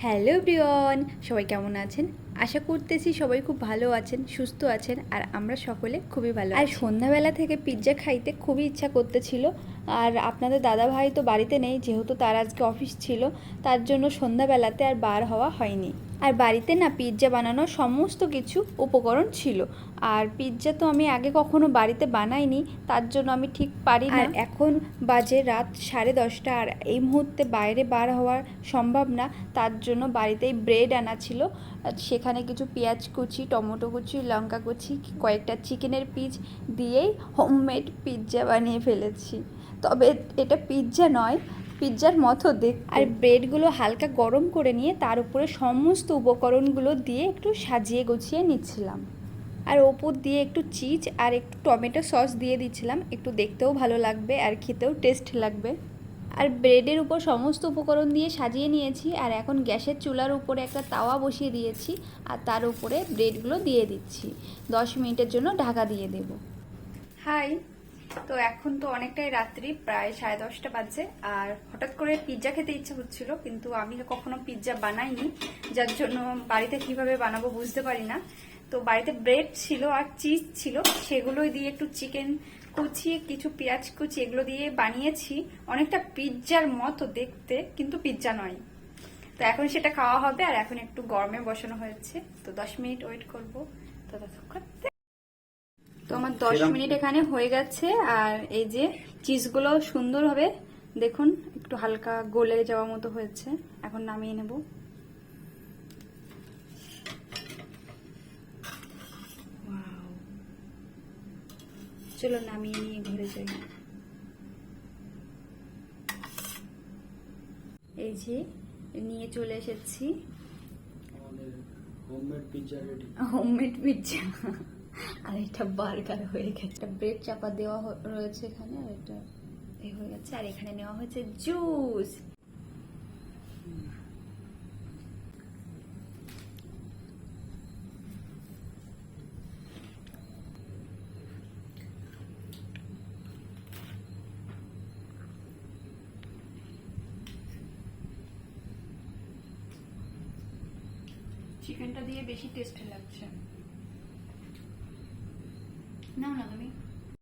Hello everyone, সবাই কেমন আছেন? আশা করতেছি সবাই খুব ভালো আছেন, সুস্থ আছেন। আর আমরা সকলে খুবই ভালো আছি। আর সন্ধ্যাবেলা থেকে পিৎজা খাইতে খুবই ইচ্ছা করতেছিল। আর আপনাদের দাদা ভাই তো বাড়িতে নেই, যেহেতু তার আজকে অফিস ছিল, তার জন্য সন্ধ্যাবেলাতে আর বার হওয়া হয়নি। আর বাড়িতে না পিৎজা বানানোর সমস্ত কিছু উপকরণ ছিল। আর পিৎজা তো আমি আগে কখনো বাড়িতে বানাইনি, তার জন্য আমি ঠিক পারি না। আর এখন বাজে রাত 10:30, আর এই মুহূর্তে বাইরে বার হওয়া সম্ভব না। তার জন্য বাড়িতেই ব্রেড আনা ছিল, সেখানে কিছু পেঁয়াজ কুচি, টমেটো কুচি, লঙ্কা কুচি, কয়েকটা চিকেনের পিস দিয়েই হোমমেড পিৎজা বানিয়ে ফেলেছি। তবে এটা পিৎজা নয়, পিৎজার মতো দেখতে। আর ব্রেডগুলো হালকা গরম করে নিয়ে তার উপরে সমস্ত উপকরণগুলো দিয়ে একটু সাজিয়ে গুছিয়ে নিচ্ছিলাম। আর ওপর দিয়ে একটু চিজ আর একটু টমেটো সস দিয়ে দিচ্ছিলাম, একটু দেখতেও ভালো লাগবে আর খেতেও টেস্ট লাগবে। আর ব্রেডের উপর সমস্ত উপকরণ দিয়ে সাজিয়ে নিয়েছি। আর এখন গ্যাসের চুলার উপরে একটা তাওয়া বসিয়ে দিয়েছি, আর তার উপরে ব্রেডগুলো দিয়ে দিচ্ছি। 10 মিনিটের জন্য ঢাকা দিয়ে দেব। হাই, তো এখন তো অনেকটাই রাত্রি, প্রায় 10:30 বাজে। আর হঠাৎ করে পিৎজা খেতে ইচ্ছা হচ্ছিল, কিন্তু আমি কখনো পিৎজা বানাইনি, যার জন্য বাড়িতে কিভাবে বানাবো বুঝতে পারি না। তো বাড়িতে ব্রেড ছিল আর চিজ ছিল, সেগুলোই দিয়ে একটু চিকেন কুচি, কিছু পেঁয়াজ কুচি, এগুলো দিয়ে বানিয়েছি। অনেকটা পিৎজার মতো দেখতে, কিন্তু পিৎজা নয়। তো এখন সেটা খাওয়া হবে। আর এখন একটু গরমে বসানো হয়েছে, তো 10 মিনিট ওয়েট করবো। তো আমার 10 মিনিট এখানে হয়ে গেছে। আর এই যে চিজগুলো সুন্দরভাবে দেখুন একটু হালকা গলে যাওয়ার মতো হয়েছে। এখন নামিয়ে নেব। চলো নামিয়ে নিয়ে ঘরে যাই। এই যে নিয়ে চলে এসেছি হোমমেড পিৎজা। আর এটা বার্গার হয়ে গেছে। একটা ব্রেড চাপা দেওয়া রয়েছে এখানে, আর এটা এই হয়ে গেছে। আর এখানে নেওয়া হয়েছে জুস। চিকেনটা দিয়ে বেশি টেস্ট লাগছে। নাও না তুমি।